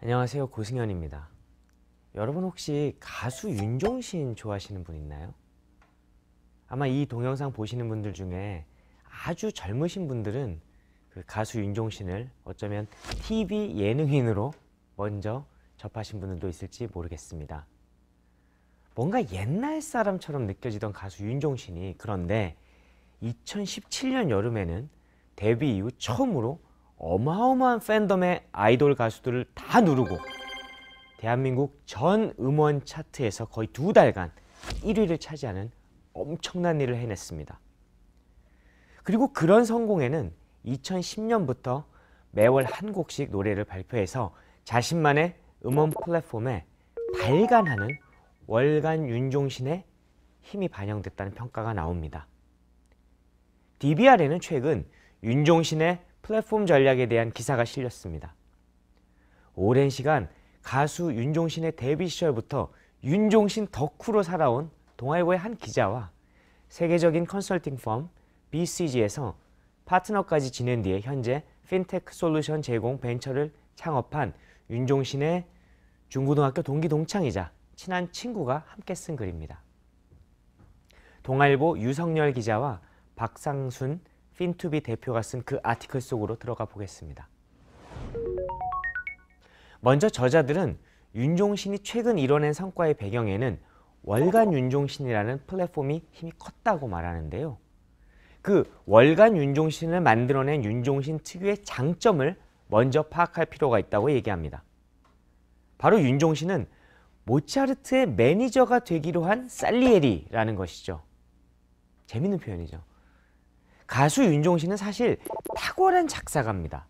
안녕하세요, 고승현입니다. 여러분 혹시 가수 윤종신 좋아하시는 분 있나요? 아마 이 동영상 보시는 분들 중에 아주 젊으신 분들은 그 가수 윤종신을 어쩌면 TV 예능인으로 먼저 접하신 분들도 있을지 모르겠습니다. 뭔가 옛날 사람처럼 느껴지던 가수 윤종신이 그런데 2017년 여름에는 데뷔 이후 처음으로 어마어마한 팬덤의 아이돌 가수들을 다 누르고 대한민국 전 음원 차트에서 거의 2달간 1위를 차지하는 엄청난 일을 해냈습니다. 그리고 그런 성공에는 2010년부터 매월 한 곡씩 노래를 발표해서 자신만의 음원 플랫폼에 발간하는 월간 윤종신의 힘이 반영됐다는 평가가 나옵니다. DBR에는 최근 윤종신의 플랫폼 전략에 대한 기사가 실렸습니다. 오랜 시간 가수 윤종신의 데뷔 시절부터 윤종신 덕후로 살아온 동아일보의 한 기자와 세계적인 컨설팅 펌 BCG에서 파트너까지 지낸 뒤에 현재 핀테크 솔루션 제공 벤처를 창업한 윤종신의 중고등학교 동기 동창이자 친한 친구가 함께 쓴 글입니다. 동아일보 유성열 기자와 박상순 핀투비 대표가 쓴 그 아티클 속으로 들어가 보겠습니다. 먼저 저자들은 윤종신이 최근 이뤄낸 성과의 배경에는 월간 윤종신이라는 플랫폼이 힘이 컸다고 말하는데요. 그 월간 윤종신을 만들어낸 윤종신 특유의 장점을 먼저 파악할 필요가 있다고 얘기합니다. 바로 윤종신은 모차르트의 매니저가 되기로 한 살리에리라는 것이죠. 재밌는 표현이죠. 가수 윤종신은 사실 탁월한 작사가입니다.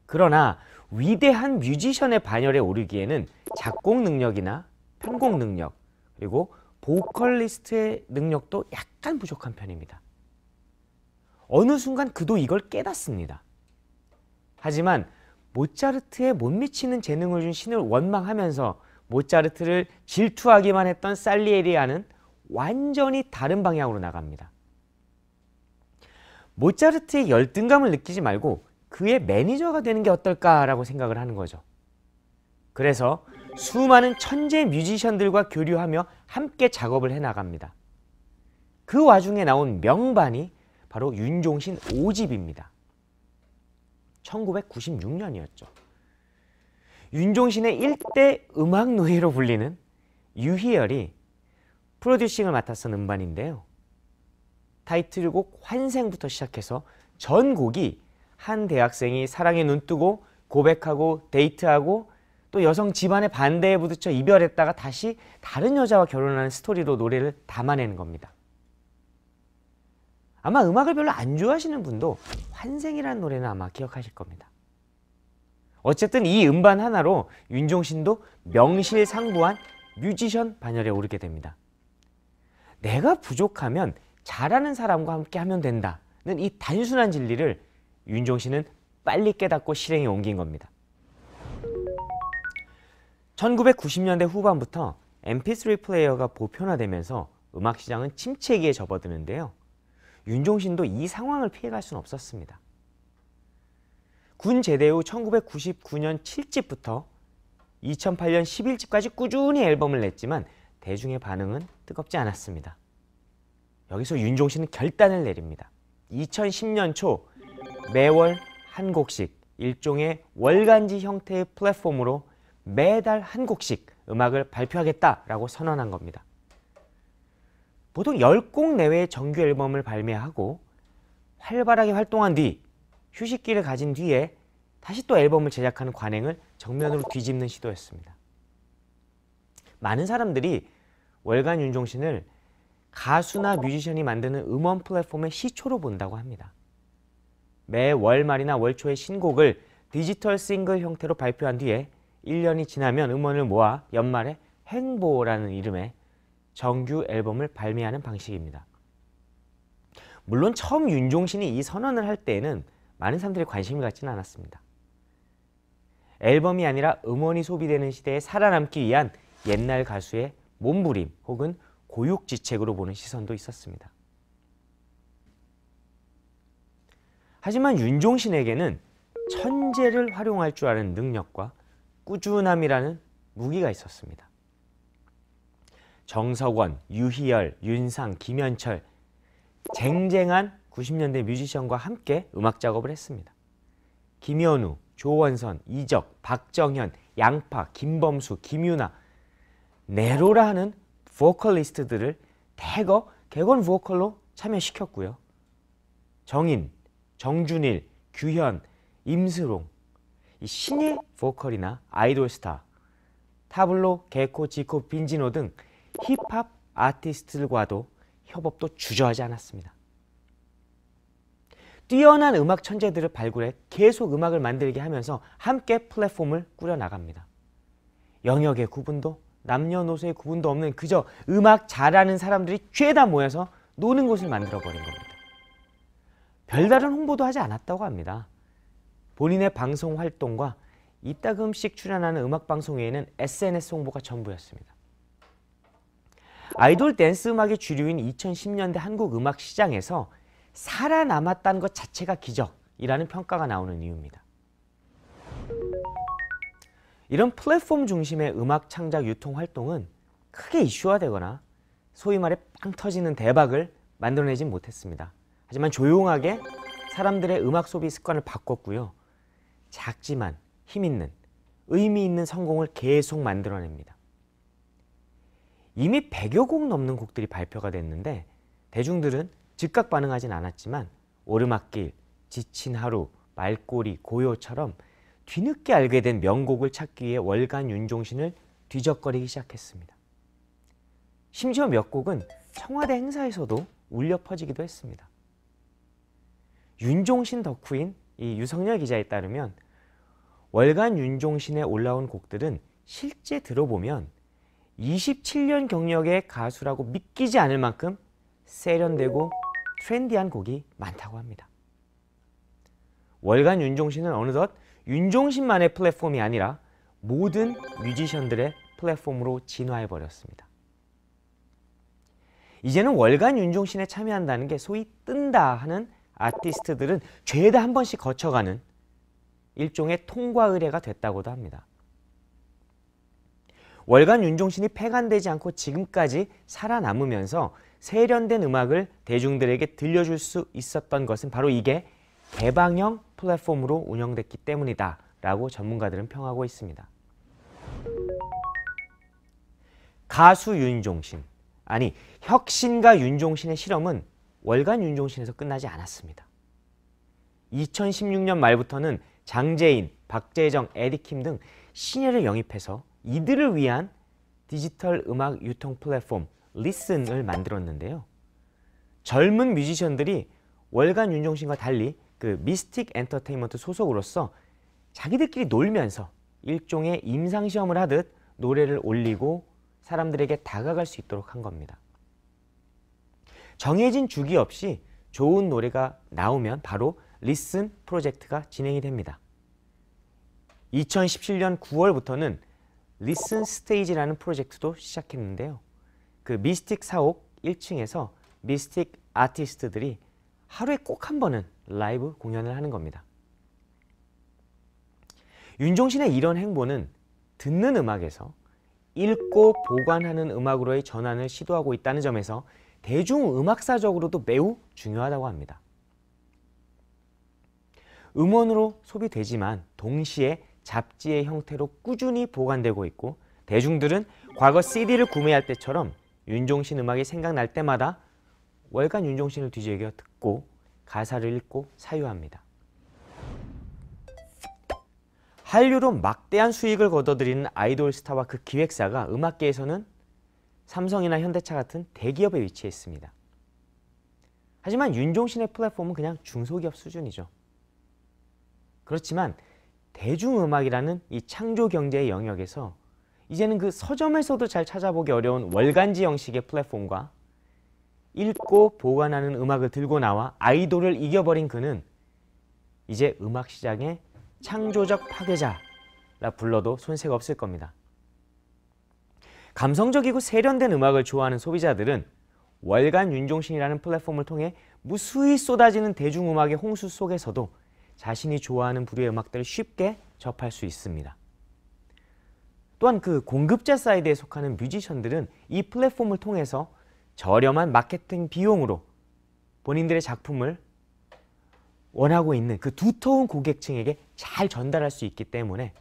그러나 위대한 뮤지션의 반열에 오르기에는 작곡 능력이나 편곡 능력, 그리고 보컬리스트의 능력도 약간 부족한 편입니다. 어느 순간 그도 이걸 깨닫습니다. 하지만 모차르트에 못 미치는 재능을 준 신을 원망하면서 모차르트를 질투하기만 했던 살리에리와는 완전히 다른 방향으로 나갑니다. 모차르트의 열등감을 느끼지 말고 그의 매니저가 되는 게 어떨까라고 생각을 하는 거죠. 그래서 수많은 천재 뮤지션들과 교류하며 함께 작업을 해나갑니다. 그 와중에 나온 명반이 바로 윤종신 5집입니다. 1996년이었죠. 윤종신의 1대 음악 노예로 불리는 유희열이 프로듀싱을 맡아서 음반인데요. 타이틀곡 환생부터 시작해서 전 곡이 한 대학생이 사랑에 눈뜨고 고백하고 데이트하고 또 여성 집안의 반대에 부딪혀 이별했다가 다시 다른 여자와 결혼하는 스토리로 노래를 담아내는 겁니다. 아마 음악을 별로 안 좋아하시는 분도 환생이라는 노래는 아마 기억하실 겁니다. 어쨌든 이 음반 하나로 윤종신도 명실상부한 뮤지션 반열에 오르게 됩니다. 내가 부족하면 잘하는 사람과 함께 하면 된다는 이 단순한 진리를 윤종신은 빨리 깨닫고 실행에 옮긴 겁니다. 1990년대 후반부터 MP3 플레이어가 보편화되면서 음악 시장은 침체기에 접어드는데요. 윤종신도 이 상황을 피해갈 수는 없었습니다. 군 제대 후 1999년 7집부터 2008년 11집까지 꾸준히 앨범을 냈지만 대중의 반응은 뜨겁지 않았습니다. 여기서 윤종신은 결단을 내립니다. 2010년 초 매월 한 곡씩 일종의 월간지 형태의 플랫폼으로 매달 한 곡씩 음악을 발표하겠다라고 선언한 겁니다. 보통 10곡 내외의 정규 앨범을 발매하고 활발하게 활동한 뒤 휴식기를 가진 뒤에 다시 또 앨범을 제작하는 관행을 정면으로 뒤집는 시도였습니다. 많은 사람들이 월간 윤종신을 가수나 뮤지션이 만드는 음원 플랫폼의 시초로 본다고 합니다. 매 월말이나 월초에 신곡을 디지털 싱글 형태로 발표한 뒤에 1년이 지나면 음원을 모아 연말에 행보라는 이름의 정규 앨범을 발매하는 방식입니다. 물론 처음 윤종신이 이 선언을 할 때에는 많은 사람들이 관심을 갖지는 않았습니다. 앨범이 아니라 음원이 소비되는 시대에 살아남기 위한 옛날 가수의 몸부림 혹은 고육지책으로 보는 시선도 있었습니다. 하지만 윤종신에게는 천재를 활용할 줄 아는 능력과 꾸준함이라는 무기가 있었습니다. 정석원, 유희열, 윤상, 김현철 쟁쟁한 90년대 뮤지션과 함께 음악 작업을 했습니다. 김현우, 조원선, 이적, 박정현, 양파, 김범수, 김유나, 네로라 하는 보컬리스트들을 대거 객원 보컬로 참여시켰고요. 정인, 정준일, 규현, 임스롱, 이 신예 보컬이나 아이돌 스타, 타블로, 개코, 지코, 빈지노 등 힙합 아티스트들과도 협업도 주저하지 않았습니다. 뛰어난 음악 천재들을 발굴해 계속 음악을 만들게 하면서 함께 플랫폼을 꾸려나갑니다. 영역의 구분도 남녀노소의 구분도 없는 그저 음악 잘하는 사람들이 죄다 모여서 노는 곳을 만들어버린 겁니다. 별다른 홍보도 하지 않았다고 합니다. 본인의 방송 활동과 이따금씩 출연하는 음악방송 외에는 SNS 홍보가 전부였습니다. 아이돌 댄스 음악의 주류인 2010년대 한국 음악 시장에서 살아남았다는 것 자체가 기적이라는 평가가 나오는 이유입니다. 이런 플랫폼 중심의 음악 창작 유통 활동은 크게 이슈화되거나 소위 말해 빵 터지는 대박을 만들어내진 못했습니다. 하지만 조용하게 사람들의 음악 소비 습관을 바꿨고요. 작지만 힘있는, 의미 있는 성공을 계속 만들어냅니다. 이미 100여 곡 넘는 곡들이 발표가 됐는데 대중들은 즉각 반응하진 않았지만 오르막길, 지친 하루, 말꼬리, 고요처럼 뒤늦게 알게 된 명곡을 찾기 위해 월간 윤종신을 뒤적거리기 시작했습니다. 심지어 몇 곡은 청와대 행사에서도 울려 퍼지기도 했습니다. 윤종신 덕후인 이 유성열 기자에 따르면 월간 윤종신에 올라온 곡들은 실제 들어보면 27년 경력의 가수라고 믿기지 않을 만큼 세련되고 트렌디한 곡이 많다고 합니다. 월간 윤종신은 어느덧 윤종신만의 플랫폼이 아니라 모든 뮤지션들의 플랫폼으로 진화해버렸습니다. 이제는 월간 윤종신에 참여한다는 게 소위 뜬다 하는 아티스트들은 죄다 한 번씩 거쳐가는 일종의 통과 의례가 됐다고도 합니다. 월간 윤종신이 폐간되지 않고 지금까지 살아남으면서 세련된 음악을 대중들에게 들려줄 수 있었던 것은 바로 이게 개방형 플랫폼으로 운영됐기 때문이다 라고 전문가들은 평하고 있습니다. 가수 윤종신, 아니 혁신가 윤종신의 실험은 월간 윤종신에서 끝나지 않았습니다. 2016년 말부터는 장재인, 박재정, 에디킴 등 신예를 영입해서 이들을 위한 디지털 음악 유통 플랫폼 리슨을 만들었는데요. 젊은 뮤지션들이 월간 윤종신과 달리 그 미스틱 엔터테인먼트 소속으로서 자기들끼리 놀면서 일종의 임상시험을 하듯 노래를 올리고 사람들에게 다가갈 수 있도록 한 겁니다. 정해진 주기 없이 좋은 노래가 나오면 바로 리슨 프로젝트가 진행이 됩니다. 2017년 9월부터는 리슨 스테이지라는 프로젝트도 시작했는데요. 그 미스틱 사옥 1층에서 미스틱 아티스트들이 하루에 꼭 한 번은 라이브 공연을 하는 겁니다. 윤종신의 이런 행보는 듣는 음악에서 읽고 보관하는 음악으로의 전환을 시도하고 있다는 점에서 대중음악사적으로도 매우 중요하다고 합니다. 음원으로 소비되지만 동시에 잡지의 형태로 꾸준히 보관되고 있고 대중들은 과거 CD를 구매할 때처럼 윤종신 음악이 생각날 때마다 월간 윤종신을 뒤적여 듣고 가사를 읽고 사유합니다. 한류로 막대한 수익을 거둬들이는 아이돌 스타와 그 기획사가 음악계에서는 삼성이나 현대차 같은 대기업에 위치해 있습니다. 하지만 윤종신의 플랫폼은 그냥 중소기업 수준이죠. 그렇지만 대중음악이라는 이 창조경제의 영역에서 이제는 그 서점에서도 잘 찾아보기 어려운 월간지 형식의 플랫폼과 읽고 보관하는 음악을 들고 나와 아이돌을 이겨버린 그는 이제 음악시장의 창조적 파괴자라 불러도 손색 없을 겁니다. 감성적이고 세련된 음악을 좋아하는 소비자들은 월간 윤종신이라는 플랫폼을 통해 무수히 쏟아지는 대중음악의 홍수 속에서도 자신이 좋아하는 부류의 음악들을 쉽게 접할 수 있습니다. 또한 그 공급자 사이드에 속하는 뮤지션들은 이 플랫폼을 통해서 저렴한 마케팅 비용으로 본인들의 작품을 원하고 있는 그 두터운 고객층에게 잘 전달할 수 있기 때문에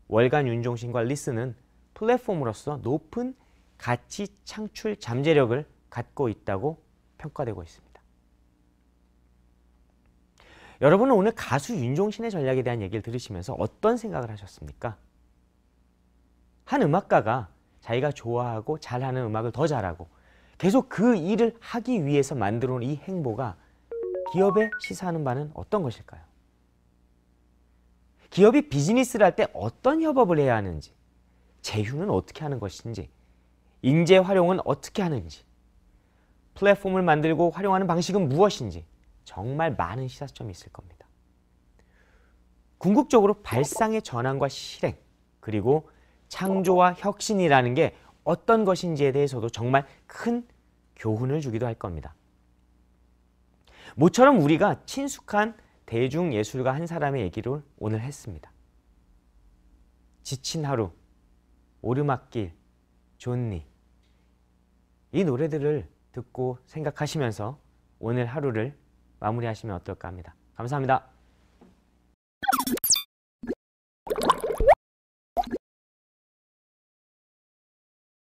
월간 윤종신과 리스는 플랫폼으로서 높은 가치 창출 잠재력을 갖고 있다고 평가되고 있습니다. 여러분은 오늘 가수 윤종신의 전략에 대한 얘기를 들으시면서 어떤 생각을 하셨습니까? 한 음악가가 자기가 좋아하고 잘하는 음악을 더 잘하고 계속 그 일을 하기 위해서 만들어 온 이 행보가 기업에 시사하는 바는 어떤 것일까요? 기업이 비즈니스를 할 때 어떤 협업을 해야 하는지, 제휴는 어떻게 하는 것인지, 인재 활용은 어떻게 하는지, 플랫폼을 만들고 활용하는 방식은 무엇인지 정말 많은 시사점이 있을 겁니다. 궁극적으로 발상의 전환과 실행, 그리고 창조와 혁신이라는 게 어떤 것인지에 대해서도 정말 큰 교훈을 주기도 할 겁니다. 모처럼 우리가 친숙한 대중예술가 한 사람의 얘기를 오늘 했습니다. 지친 하루, 오르막길, 존니. 이 노래들을 듣고 생각하시면서 오늘 하루를 마무리하시면 어떨까 합니다. 감사합니다.